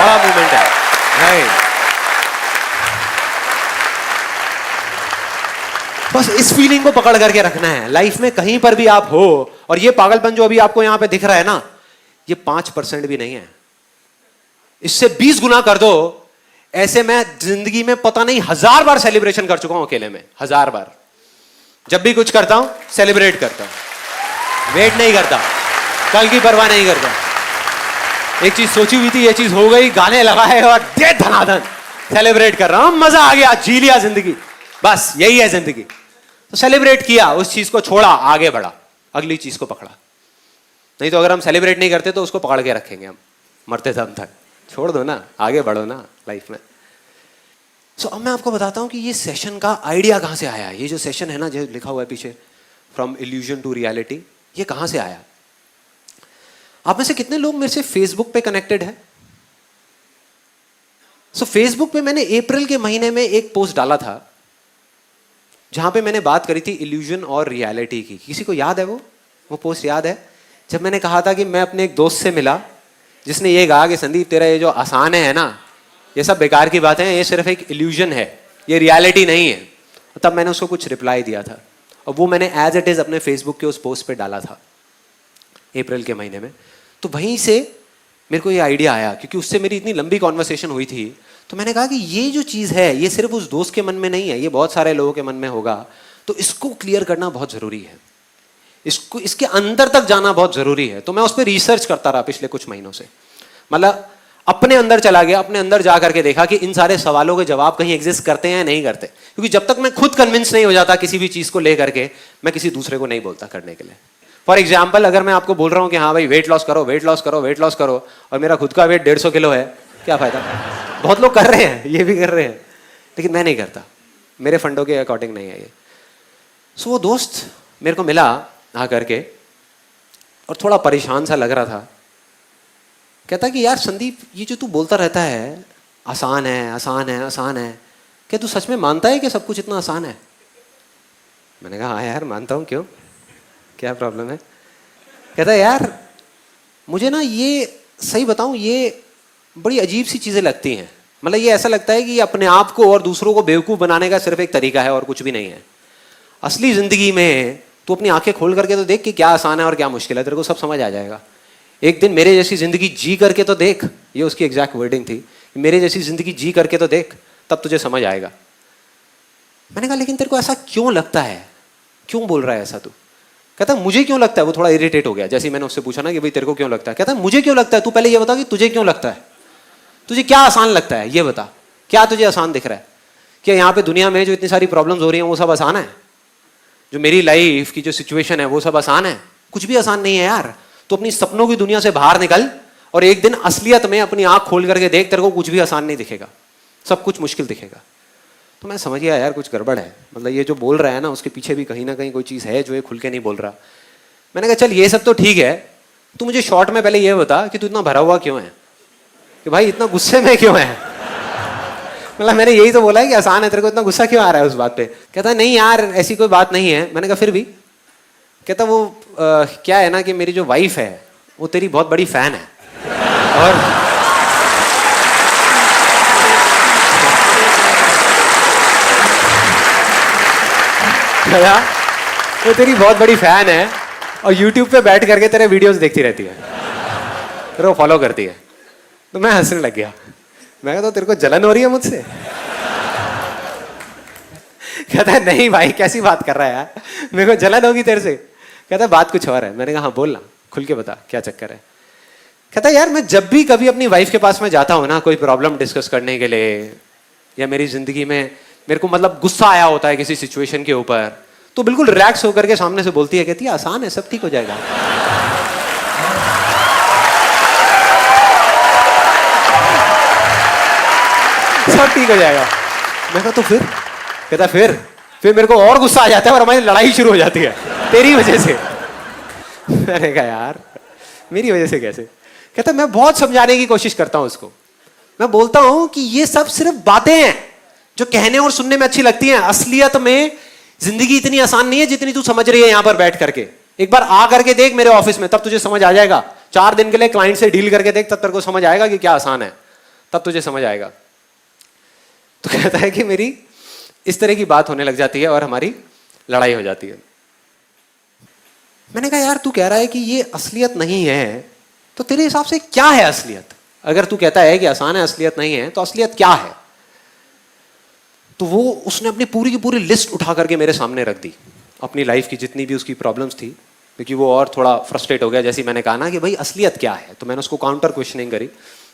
बड़ा मूवमेंट है। राइट, बस इस फीलिंग को पकड़ करके रखना है लाइफ में, कहीं पर भी आप हो। और ये पागलपन जो अभी आपको यहां पे दिख रहा है ना, ये 5% भी नहीं है, इससे 20 गुना कर दो। ऐसे मैं जिंदगी में पता नहीं 1000 बार सेलिब्रेशन कर चुका हूं अकेले में, 1000 बार। जब भी कुछ करता हूं सेलिब्रेट करता हूं, वेट नहीं करता, कल की परवाह नहीं करता। एक चीज सोची हुई थी, ये चीज हो गई, गाने लगाए और दे धनाधन सेलिब्रेट कर रहा हूं, मजा आ गया, जी लिया जिंदगी, बस यही है जिंदगी। तो सेलिब्रेट किया, उस चीज को छोड़ा, आगे बढ़ा, अगली चीज को पकड़ा। नहीं तो अगर हम सेलिब्रेट नहीं करते तो उसको पकड़ के रखेंगे हम मरते दम तक। छोड़ दो ना, आगे बढ़ो ना लाइफ में। सो अब मैं आपको बताता हूं कि ये सेशन का आइडिया कहां से आया। ये जो सेशन है ना, जो लिखा हुआ है पीछे, फ्रॉम इल्यूजन टू रियलिटी, ये कहां से आया। आप में से कितने लोग मेरे से फेसबुक पे कनेक्टेड है? सो फेसबुक पे मैंने अप्रैल के महीने में एक पोस्ट डाला था जहां पे मैंने बात करी थी इल्यूजन और रियलिटी की। किसी को याद है वो पोस्ट याद है? जब मैंने कहा था कि मैं अपने एक दोस्त से मिला जिसने ये कहा कि संदीप तेरा ये जो आसान है ना, ये सब बेकार की बातें हैं, ये सिर्फ एक इल्यूजन है, ये रियलिटी नहीं है। तब मैंने उसको कुछ रिप्लाई दिया था और वो मैंने एज इट इज अपने फेसबुक के उस पोस्ट पे डाला था अप्रैल के महीने में। तो वहीं से मेरे को ये आइडिया आया, क्योंकि उससे मेरी इतनी लंबी कॉन्वर्सेशन हुई थी। तो मैंने कहा कि ये जो चीज़ है ये सिर्फ उस दोस्त के मन में नहीं है, ये बहुत सारे लोगों के मन में होगा। तो इसको क्लियर करना बहुत ज़रूरी है, इसको इसके अंदर तक जाना बहुत ज़रूरी है। तो मैं उस पर रिसर्च करता रहा पिछले कुछ महीनों से, मतलब अपने अंदर चला गया, अपने अंदर जा करके देखा कि इन सारे सवालों के जवाब कहीं एग्जिस्ट करते हैं या नहीं करते। क्योंकि जब तक मैं खुद कन्विंस नहीं हो जाता किसी भी चीज़ को लेकर के, मैं किसी दूसरे को नहीं बोलता करने के लिए। फॉर एग्जाम्पल, अगर मैं आपको बोल रहा हूँ कि हाँ भाई वेट लॉस करो, वेट लॉस करो, वेट लॉस करो, और मेरा खुद का वेट 150 किलो है, क्या फ़ायदा? बहुत लोग कर रहे हैं, ये भी कर रहे हैं, लेकिन मैं नहीं करता, मेरे फंडों के अकॉर्डिंग नहीं है ये। सो वो दोस्त मेरे को मिला आ करके और थोड़ा परेशान सा लग रहा था। कहता कि यार संदीप, ये जो तू बोलता रहता है आसान है, आसान है, आसान है, क्या तू सच में मानता है कि सब कुछ इतना आसान है? मैंने कहा हाँ यार मानता हूँ, क्यों, क्या प्रॉब्लम है? कहता है यार मुझे ना ये सही बताऊँ, ये बड़ी अजीब सी चीज़ें लगती हैं। मतलब ये ऐसा लगता है कि अपने आप को और दूसरों को बेवकूफ़ बनाने का सिर्फ एक तरीका है और कुछ भी नहीं है। असली ज़िंदगी में तू अपनी आंखें खोल करके तो देख कि क्या आसान है और क्या मुश्किल है, तेरे को सब समझ आ जाएगा। एक दिन मेरे जैसी ज़िंदगी जी करके तो देख, ये उसकी एग्जैक्ट वर्डिंग थी, मेरे जैसी ज़िंदगी जी करके तो देख, तब तुझे समझ आएगा। मैंने कहा लेकिन तेरे को ऐसा क्यों लगता है, क्यों बोल रहा है ऐसा तू? कहता मुझे क्यों लगता है। वो थोड़ा इरिटेट हो गया जैसे ही मैंने उससे पूछा ना कि भाई तेरे को क्यों लगता है। कहता मुझे क्यों लगता है, तू पहले ये बता कि तुझे क्यों लगता है, तुझे क्या आसान लगता है, ये बता, क्या तुझे आसान दिख रहा है? क्या यहाँ पे दुनिया में जो इतनी सारी प्रॉब्लम्स हो रही हैं वो सब आसान है? जो मेरी लाइफ की जो सिचुएशन है वो सब आसान है? कुछ भी आसान नहीं है यार। तो अपनी सपनों की दुनिया से बाहर निकल और एक दिन असलियत में अपनी आंख खोल करके देख, तेरे को कुछ भी आसान नहीं दिखेगा, सब कुछ मुश्किल दिखेगा। तो मैं समझ गया यार कुछ गड़बड़ है, मतलब ये जो बोल रहा है ना उसके पीछे भी कहीं ना कहीं कोई चीज़ है जो ये खुल के नहीं बोल रहा। मैंने कहा चल ये सब तो ठीक है, तू मुझे शॉर्ट में पहले ये बता कि तू इतना भरा हुआ क्यों है, कि भाई इतना गुस्से में क्यों है? मतलब मैंने यही तो बोला है कि आसान है, तेरे को इतना गुस्सा क्यों आ रहा है उस बात पे? कहता है नहीं यार ऐसी कोई बात नहीं है। मैंने कहा फिर भी? कहता वो क्या है ना कि मेरी जो वाइफ है वो तेरी बहुत बड़ी फैन है और वो तेरी बहुत बड़ी फैन है और YouTube पे बैठ करके तेरे वीडियोस देखती रहती है, तेरे को फॉलो करती है। तो मैं हंसने लग गया। मैं कहता तो तेरे को जलन हो रही है मुझसे? कहता है नहीं भाई कैसी बात कर रहा है यार, मेरे को जलन होगी तेरे से। कहता है बात कुछ और है। मैंने कहा हाँ बोलना, खुल के बता क्या चक्कर है। कहता है यार मैं जब भी कभी अपनी वाइफ के पास में जाता हूँ ना कोई प्रॉब्लम डिस्कस करने के लिए, या मेरी जिंदगी में मेरे को मतलब गुस्सा आया होता है किसी सिचुएशन के ऊपर, तो बिल्कुल रिलैक्स होकर के सामने से बोलती है, कहती है आसान है, सब ठीक हो जाएगा। सब ठीक हो जाएगा। मैं कहा तो फिर? कहता फिर मेरे को और गुस्सा आ जाता है और हमारी लड़ाई शुरू हो जाती है तेरी वजह से। मैंने कहा यार मेरी वजह से कैसे? कहता मैं बहुत समझाने की कोशिश करता हूं उसको। मैं बोलता हूं कि ये सब सिर्फ बातें हैं जो कहने और सुनने में अच्छी लगती हैं। असलियत में जिंदगी इतनी आसान नहीं है जितनी तू समझ रही है यहां पर बैठ करके। एक बार आ करके देख मेरे ऑफिस में, तब तुझे समझ आ जाएगा। 4 दिन के लिए क्लाइंट से डील करके देख, तब तेरे को समझ आएगा कि क्या आसान है। तब तुझे समझ आएगा। तो कहता है कि मेरी इस तरह की बात होने लग जाती है और हमारी लड़ाई हो जाती है। मैंने कहा यार तू कह रहा है कि ये असलियत नहीं है, तो तेरे हिसाब से क्या है असलियत? अगर तू कहता है कि आसान है, असलियत नहीं है, तो असलियत क्या है? तो वो उसने अपनी पूरी की पूरी लिस्ट उठा करके मेरे सामने रख दी, अपनी लाइफ की जितनी भी उसकी प्रॉब्लम्स थी, क्योंकि वो और थोड़ा फ्रस्ट्रेट हो गया। जैसे मैंने कहा ना कि भाई असलियत क्या है, तो मैंने उसको काउंटर क्वेश्चनिंग करी,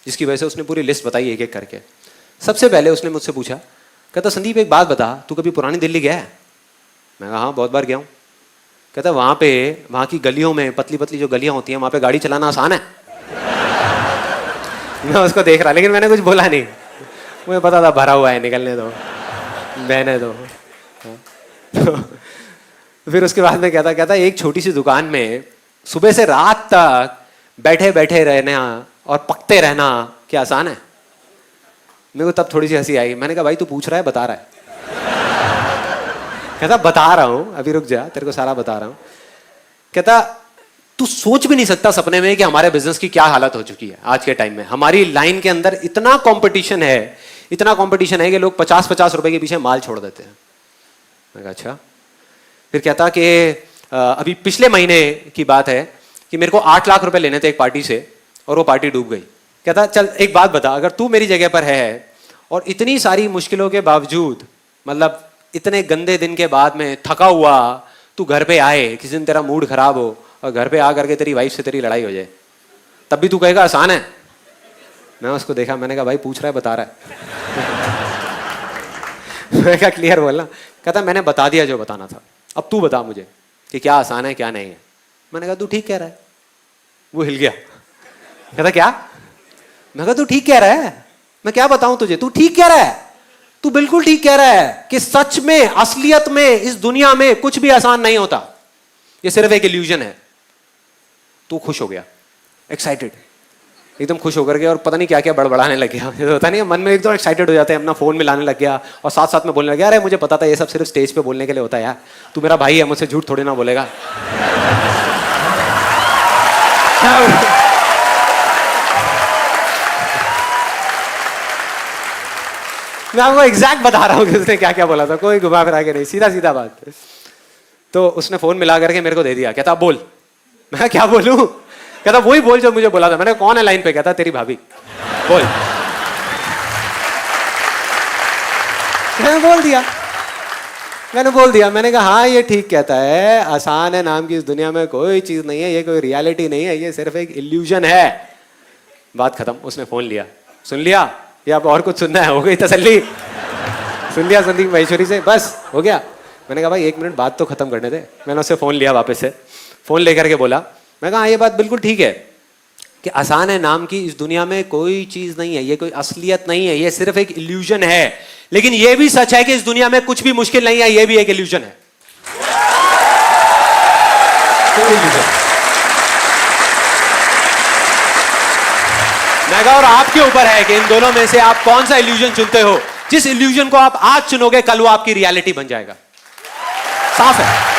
जिसकी वजह से उसने पूरी लिस्ट बताई एक एक करके। सबसे पहले उसने मुझसे पूछा, कहता संदीप एक बात बता, तू कभी पुरानी दिल्ली गया है? मैं कहा हाँ बहुत बार गया हूँ। कहता वहाँ की गलियों में, पतली पतली जो गलियाँ होती हैं, वहाँ पे गाड़ी चलाना आसान है? मैं उसको देख रहा, लेकिन मैंने कुछ बोला नहीं, मुझे पता था भरा हुआ है, निकलने दो, बहने दो। तो फिर उसके बाद में कहता एक छोटी सी दुकान में सुबह से रात तक बैठे बैठे रहना और पकते रहना क्या आसान है? मेरे को तब थोड़ी सी हंसी आई। मैंने कहा भाई तू पूछ रहा है बता रहा है? कहता बता रहा हूं, अभी रुक जा, तेरे को सारा बता रहा हूं। कहता तू सोच भी नहीं सकता सपने में कि हमारे बिजनेस की क्या हालत हो चुकी है आज के टाइम में। हमारी लाइन के अंदर इतना कंपटीशन है, इतना कंपटीशन है कि लोग 50-50 रुपए के पीछे माल छोड़ देते हैं। मैं कहा अच्छा। फिर कहता कि अभी पिछले महीने की बात है कि मेरे को 8 लाख रुपए लेने थे एक पार्टी से और वो पार्टी डूब गई। कहता चल एक बात बता, अगर तू मेरी जगह पर है और इतनी सारी मुश्किलों के बावजूद, मतलब इतने गंदे दिन के बाद में थका हुआ तू घर पे आए, किसी दिन तेरा मूड खराब हो और घर पे आ करके तेरी वाइफ से तेरी लड़ाई हो जाए, तब भी तू कहेगा आसान है? मैं उसको देखा, मैंने कहा भाई पूछ रहा है बता रहा है? मैं कहा क्लियर बोलना। कहता मैंने बता दिया जो बताना था, अब तू बता मुझे कि क्या आसान है क्या नहीं है। मैंने कहा तू ठीक कह रहा है। वो हिल गया। कहता क्या? मैं कहा तू ठीक कह रहा है, मैं क्या बताऊं तुझे, तू ठीक कह रहा है, तू बिल्कुल ठीक कह रहा है कि सच में, असलियत में, इस दुनिया में कुछ भी आसान नहीं होता, ये सिर्फ एक इल्यूजन है। तू खुश हो गया, एक्साइटेड, एकदम खुश होकर के, और पता नहीं क्या क्या बड़बड़ाने लग गया। होता नहीं, मन में एकदम एक्साइटेड हो जाते हैं, अपना फोन मिलाने लग गया और साथ साथ में बोलने लग गया, अरे मुझे पता था ये सब सिर्फ स्टेज पे बोलने के लिए होता है यार, तू मेरा भाई है, मुझसे झूठ थोड़ी ना बोलेगा। मैं आपको एग्जैक्ट बता रहा हूँ कि उसने क्या क्या बोला था, कोई घुमा फिरा के नहीं, सीधा सीधा बात। तो उसने फोन मिला करके मेरे को दे दिया। कहता बोल। मैं क्या बोलूं? कहता वही बोल जो मुझे बोला था। मैंने कौन है लाइन पे? कहता तेरी भाभी। बोल। मैंने बोल दिया। मैंने कहा हाँ ये ठीक कहता है, आसान है नाम की इस दुनिया में कोई चीज नहीं है, ये कोई रियलिटी नहीं है, ये सिर्फ एक इल्यूजन है। बात खत्म। उसने फोन लिया, सुन लिया या अब और कुछ सुनना है? हो गई तसल्ली? सुन लिया संदीप महेश्वरी से, बस हो गया। मैंने कहा भाई 1 मिनट बात तो खत्म करने दे। मैंने उससे फोन लिया वापस से, फोन लेकर के बोला, मैं कहा ये बात बिल्कुल ठीक है कि आसान है नाम की इस दुनिया में कोई चीज नहीं है, ये कोई असलियत नहीं है, ये सिर्फ एक इल्यूजन है। लेकिन ये भी सच है कि इस दुनिया में कुछ भी मुश्किल नहीं है, ये भी एक इल्यूजन है। मैं कहा और आपके ऊपर है कि इन दोनों में से आप कौन सा इल्यूजन चुनते हो। जिस इल्यूजन को आप आज चुनोगे, कल वो आपकी रियलिटी बन जाएगा। साफ है।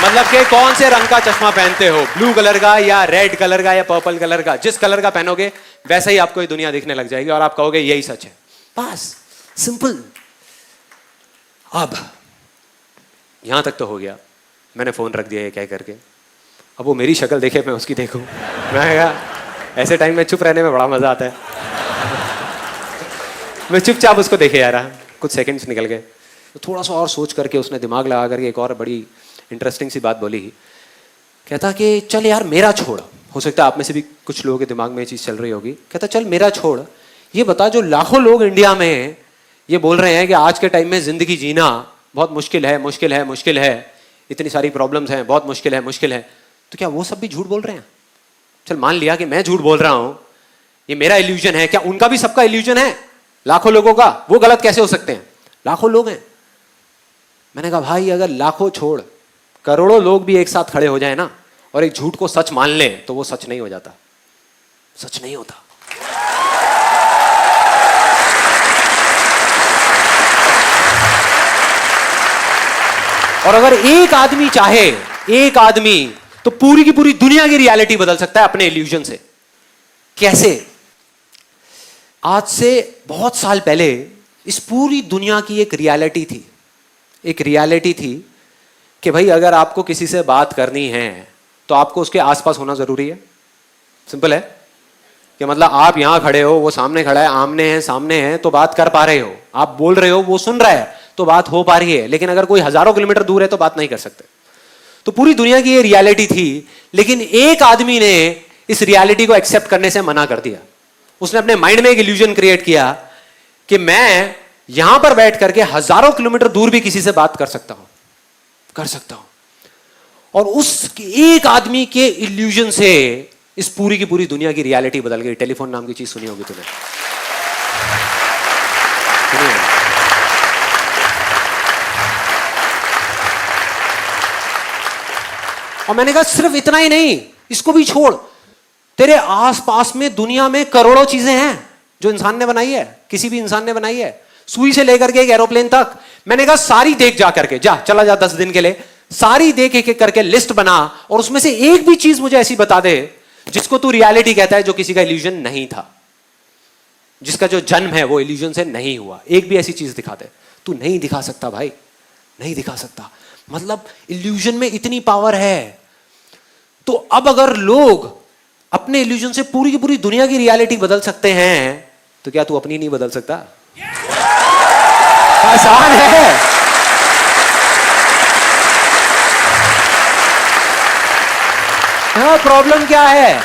मतलब कि कौन से रंग का चश्मा पहनते हो, ब्लू कलर का या रेड कलर का या पर्पल कलर का, जिस कलर का पहनोगे वैसे ही आपको ये दुनिया दिखने लग जाएगी और आप कहोगे यही सच है। बस सिंपल। अब यहां तक तो हो गया, मैंने फोन रख दिया ये कह करके। अब वो मेरी शक्ल देखे, मैं उसकी देखूं। मैं कहा ऐसे टाइम में चुप रहने में बड़ा मजा आता है। मैं चुपचाप उसको देखे जा रहा। कुछ सेकंड्स निकल गए, तो थोड़ा सा और सोच करके उसने दिमाग लगा करके एक और बड़ी इंटरेस्टिंग सी बात बोली। कहता कि चल यार मेरा छोड़, हो सकता है आप में से भी कुछ लोगों के दिमाग में ये चीज़ चल रही होगी। कहता चल मेरा छोड़, ये बता जो लाखों लोग इंडिया में ये बोल रहे हैं कि आज के टाइम में ज़िंदगी जीना बहुत मुश्किल है, मुश्किल है, मुश्किल है, इतनी सारी प्रॉब्लम्स हैं, बहुत मुश्किल है, मुश्किल है, तो क्या वो सब भी झूठ बोल रहे हैं? चल मान लिया कि मैं झूठ बोल रहा हूँ, ये मेरा इल्यूजन है, क्या उनका भी सबका इल्यूजन है? लाखों लोगों का, वो गलत कैसे हो सकते हैं? लाखों लोग हैं। मैंने कहा भाई अगर लाखों छोड़ करोड़ों लोग भी एक साथ खड़े हो जाए ना और एक झूठ को सच मान लें, तो वो सच नहीं हो जाता, सच नहीं होता। और अगर एक आदमी चाहे, एक आदमी, तो पूरी की पूरी दुनिया की रियलिटी बदल सकता है अपने इल्यूजन से। कैसे? आज से बहुत साल पहले इस पूरी दुनिया की एक रियलिटी थी, एक रियलिटी थी कि भाई अगर आपको किसी से बात करनी है तो आपको उसके आसपास होना जरूरी है। सिंपल है कि मतलब आप यहां खड़े हो, वो सामने खड़ा है, आमने है सामने है, तो बात कर पा रहे हो, आप बोल रहे हो, वो सुन रहा है, तो बात हो पा रही है। लेकिन अगर कोई हजारों किलोमीटर दूर है तो बात नहीं कर सकते। तो पूरी दुनिया की ये रियलिटी थी, लेकिन एक आदमी ने इस रियलिटी को एक्सेप्ट करने से मना कर दिया। उसने अपने माइंड में एक इल्यूजन क्रिएट किया कि मैं यहां पर बैठ करके हजारों किलोमीटर दूर भी किसी से बात कर सकता हूं, कर सकता हूं। और उस एक आदमी के इल्यूजन से इस पूरी की पूरी दुनिया की रियलिटी बदल गई। टेलीफोन नाम की चीज सुनी होगी तूने, सुनी होगी। और मैंने कहा सिर्फ इतना ही नहीं, इसको भी छोड़, तेरे आसपास में दुनिया में करोड़ों चीजें हैं जो इंसान ने बनाई है, किसी भी इंसान ने बनाई है, सुई से लेकर के एक एरोप्लेन तक। मैंने कहा सारी देख, जा करके जा, चला जा 10 दिन के लिए, सारी देख, एक एक करके लिस्ट बना, और उसमें से एक भी चीज मुझे ऐसी बता दे जिसको तू रियलिटी कहता है, जो किसी का इल्यूजन नहीं था, जिसका जो जन्म है वो इल्यूजन से नहीं हुआ। एक भी ऐसी चीज दिखा दे। तू नहीं दिखा सकता भाई, नहीं दिखा सकता। मतलब इल्यूजन में इतनी पावर है। तो अब अगर लोग अपने इल्यूजन से पूरी की पूरी दुनिया की रियलिटी बदल सकते हैं, तो क्या तू अपनी नहीं बदल सकता? आसान है। हाँ, प्रॉब्लम क्या है?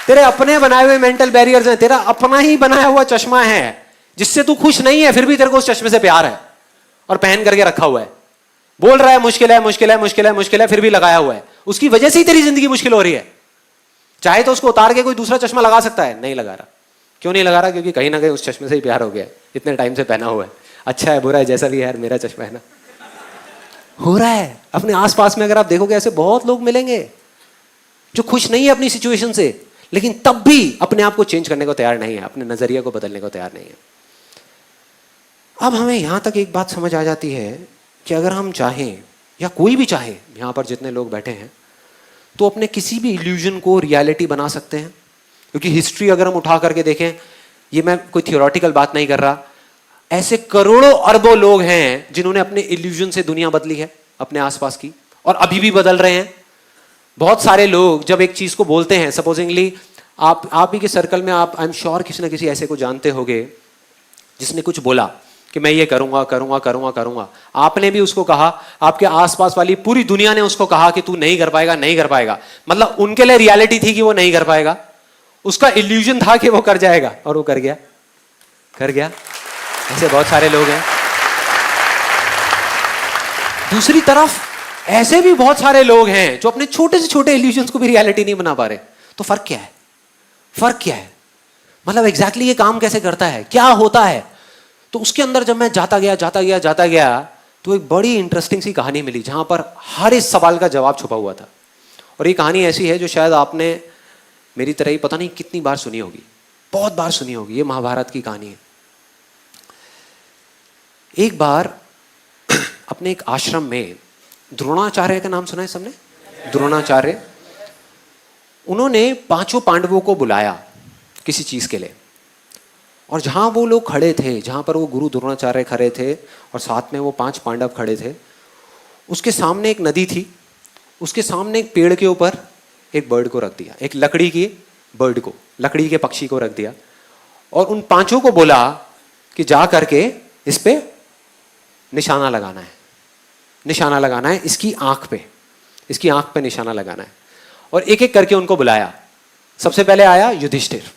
तेरे अपने बनाए हुए मेंटल बैरियर्स हैं, तेरा अपना ही बनाया हुआ चश्मा है जिससे तू खुश नहीं है, फिर भी तेरे को उस चश्मे से प्यार है और पहन करके रखा हुआ है। बोल रहा है मुश्किल है, मुश्किल है, मुश्किल है, मुश्किल है, फिर भी लगाया हुआ है। उसकी वजह से ही तेरी जिंदगी मुश्किल हो रही है। चाहे तो उसको उतार के कोई दूसरा चश्मा लगा सकता है, नहीं लगा रहा। क्यों नहीं लगा रहा? क्योंकि कहीं ना कहीं उस चश्मे से ही प्यार हो गया, इतने टाइम से पहना हुआ है। अच्छा है, बुरा है, जैसा भी है यार, मेरा चश्मा है ना। हो रहा है अपने आसपास में। अगर आप देखोगे ऐसे बहुत लोग मिलेंगे जो खुश नहीं है अपनी सिचुएशन से, लेकिन तब भी अपने आप को चेंज करने को तैयार नहीं है, अपने नजरिया को बदलने को तैयार नहीं है। अब हमें यहां तक एक बात समझ आ जाती है कि अगर हम चाहें, या कोई भी चाहे, यहां पर जितने लोग बैठे हैं, तो अपने किसी भी इल्यूजन को रियलिटी बना सकते हैं। क्योंकि हिस्ट्री अगर हम उठा करके देखें, ये मैं कोई थियोरेटिकल बात नहीं कर रहा, ऐसे करोड़ों अरबों लोग हैं जिन्होंने अपने इल्यूजन से दुनिया बदली है अपने आसपास की, और अभी भी बदल रहे हैं। बहुत सारे लोग जब एक चीज को बोलते हैं, सपोजिंगली आप ही के सर्कल में, आप आई एम श्योर किसी ना किसी ऐसे को जानते होंगे जिसने कुछ बोला कि मैं ये करूंगा करूंगा करूंगा करूंगा। आपने भी उसको कहा, आपके आसपास वाली पूरी दुनिया ने उसको कहा कि तू नहीं कर पाएगा, नहीं कर पाएगा। मतलब उनके लिए रियलिटी थी कि वो नहीं कर पाएगा, उसका इल्यूजन था कि वो कर जाएगा, और वो कर गया, कर गया। ऐसे बहुत सारे लोग हैं। दूसरी तरफ ऐसे भी बहुत सारे लोग हैं जो अपने छोटे से छोटे इल्यूजन्स को भी रियलिटी नहीं बना पा रहे। तो फर्क क्या है? फर्क क्या है? मतलब एग्जैक्टली ये काम कैसे करता है, क्या होता है? तो उसके अंदर जब मैं जाता गया तो एक बड़ी इंटरेस्टिंग सी कहानी मिली जहां पर हर इस सवाल का जवाब छुपा हुआ था। और ये कहानी ऐसी है जो शायद आपने मेरी तरह ही पता नहीं कितनी बार सुनी होगी, बहुत बार सुनी होगी। ये महाभारत की कहानी है। एक बार अपने एक आश्रम में, द्रोणाचार्य का नाम सुना है सबने? द्रोणाचार्य, उन्होंने 5 पांडवों को बुलाया किसी चीज के लिए। और जहां वो लोग खड़े थे, जहां पर वो गुरु द्रोणाचार्य खड़े थे और साथ में वो 5 पांडव खड़े थे, उसके सामने एक नदी थी, उसके सामने एक पेड़ के ऊपर एक बर्ड को रख दिया, एक लकड़ी की बर्ड को, लकड़ी के पक्षी को रख दिया, और उन 5 को बोला कि जा करके इस पे निशाना लगाना है, निशाना लगाना है इसकी आंख पे, इसकी आंख पे निशाना लगाना है। और एक एक करके उनको बुलाया। सबसे पहले आया युधिष्ठिर,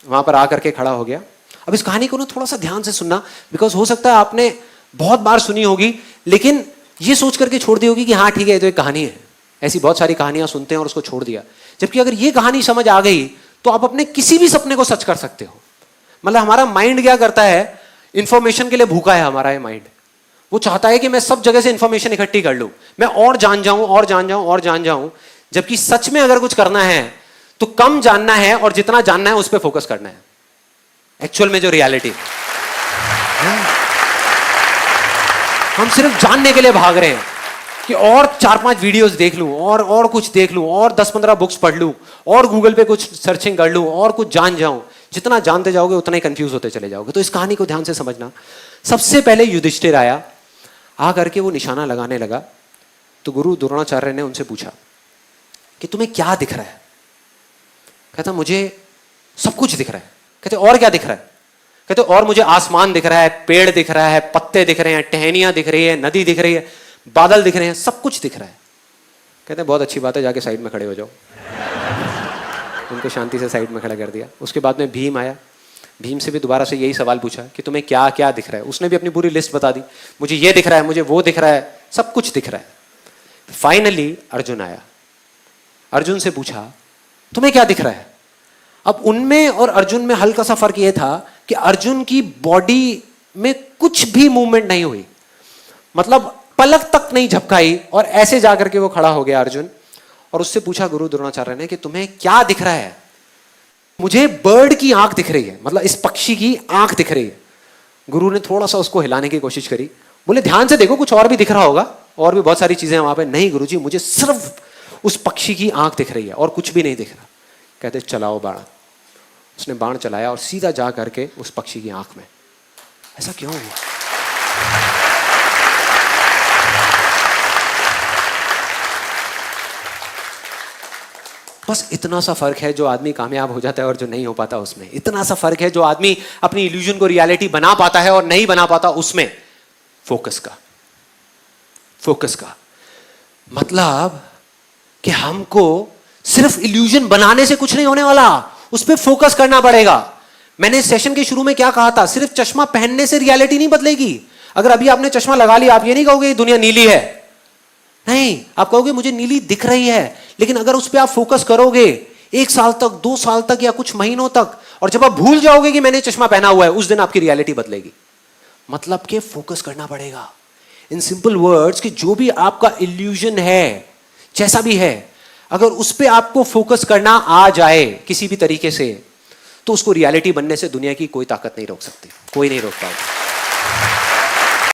वहां पर आकर के खड़ा हो गया। अब इस कहानी को ना थोड़ा सा ध्यान से सुनना, बिकॉज हो सकता है आपने बहुत बार सुनी होगी, लेकिन ये सोच करके छोड़ दी होगी कि हाँ ठीक है, ये तो एक कहानी है। ऐसी बहुत सारी कहानियां सुनते हैं और उसको छोड़ दिया। जबकि अगर ये कहानी समझ आ गई तो आप अपने किसी भी सपने को सच कर सकते हो। मतलब हमारा माइंड क्या करता है, इंफॉर्मेशन के लिए भूखा है हमारा ये माइंड। वो चाहता है कि मैं सब जगह से इंफॉर्मेशन इकट्ठी कर लूं, मैं और जान जाऊं और जान जाऊं और जान जाऊं। जबकि सच में अगर कुछ करना है तो कम जानना है और जितना जानना है उस पर फोकस करना है। एक्चुअल में जो रियलिटी, हम सिर्फ जानने के लिए भाग रहे हैं कि और 4-5 वीडियोस देख लूं, और कुछ देख लूं, और 10-15 बुक्स पढ़ लूं, और गूगल पे कुछ सर्चिंग कर लूं, और कुछ जान जाऊं। जितना जानते जाओगे उतना ही कंफ्यूज होते चले जाओगे। तो इस कहानी को ध्यान से समझना। सबसे पहले युधिष्ठिर आया, आ करके वो निशाना लगाने लगा। तो गुरु द्रोणाचार्य ने उनसे पूछा कि तुम्हें क्या दिख रहा है? कहता मुझे सब कुछ दिख रहा है। कहते और क्या दिख रहा है? कहते और मुझे आसमान दिख रहा है, पेड़ दिख रहा है, पत्ते दिख रहे हैं, टहनियां दिख रही है, नदी दिख रही है, बादल दिख रहे हैं, सब कुछ दिख रहा है। कहते बहुत अच्छी बात है, जाके साइड में खड़े हो जाओ। उनको शांति से साइड में खड़ा कर दिया। उसके बाद में भीम आया। भीम से भी दोबारा से यही सवाल पूछा कि तुम्हें क्या क्या दिख रहा है? उसने भी अपनी पूरी लिस्ट बता दी, मुझे ये दिख रहा है, मुझे वो दिख रहा है, सब कुछ दिख रहा है। फाइनली अर्जुन आया। अर्जुन से पूछा तुम्हें क्या दिख रहा है? अब उनमें और अर्जुन में हल्का सा फर्क यह था कि अर्जुन की बॉडी में कुछ भी मूवमेंट नहीं हुई, मतलब पलक तक नहीं झपकाई, और ऐसे जाकर के वो खड़ा हो गया अर्जुन। और उससे पूछा गुरु द्रोणाचार्य ने कि तुम्हें क्या दिख रहा है? मुझे बर्ड की आंख दिख रही है, मतलब इस पक्षी की आंख दिख रही है। गुरु ने थोड़ा सा उसको हिलाने की कोशिश करी, बोले ध्यान से देखो कुछ और भी दिख रहा होगा, और भी बहुत सारी चीजें वहां पे। नहीं गुरुजी, मुझे सिर्फ उस पक्षी की आंख दिख रही है और कुछ भी नहीं दिख रहा। कहते चलाओ बाण। उसने बाण चलाया और सीधा जा करके उस पक्षी की आंख में। ऐसा क्यों हुआ? बस इतना सा फर्क है जो आदमी कामयाब हो जाता है और जो नहीं हो पाता उसमें। इतना सा फर्क है जो आदमी अपनी इल्यूजन को रियलिटी बना पाता है और नहीं बना पाता उसमें। फोकस का, फोकस का मतलब कि हमको सिर्फ इल्यूजन बनाने से कुछ नहीं होने वाला, उस पर फोकस करना पड़ेगा। मैंने सेशन के शुरू में क्या कहा था? सिर्फ चश्मा पहनने से रियलिटी नहीं बदलेगी। अगर अभी आपने चश्मा लगा लिया, आप ये नहीं कहोगे दुनिया नीली है, नहीं, आप कहोगे मुझे नीली दिख रही है। लेकिन अगर उस पर आप फोकस करोगे 1 साल तक, 2 साल तक, या कुछ महीनों तक, और जब आप भूल जाओगे कि मैंने चश्मा पहना हुआ है, उस दिन आपकी रियलिटी बदलेगी। मतलब कि फोकस करना पड़ेगा। इन सिंपल वर्ड्स कि जो भी आपका इल्यूजन है, जैसा भी है, अगर उस पर आपको फोकस करना आ जाए किसी भी तरीके से, तो उसको रियलिटी बनने से दुनिया की कोई ताकत नहीं रोक सकती, कोई नहीं रोक पाएगा।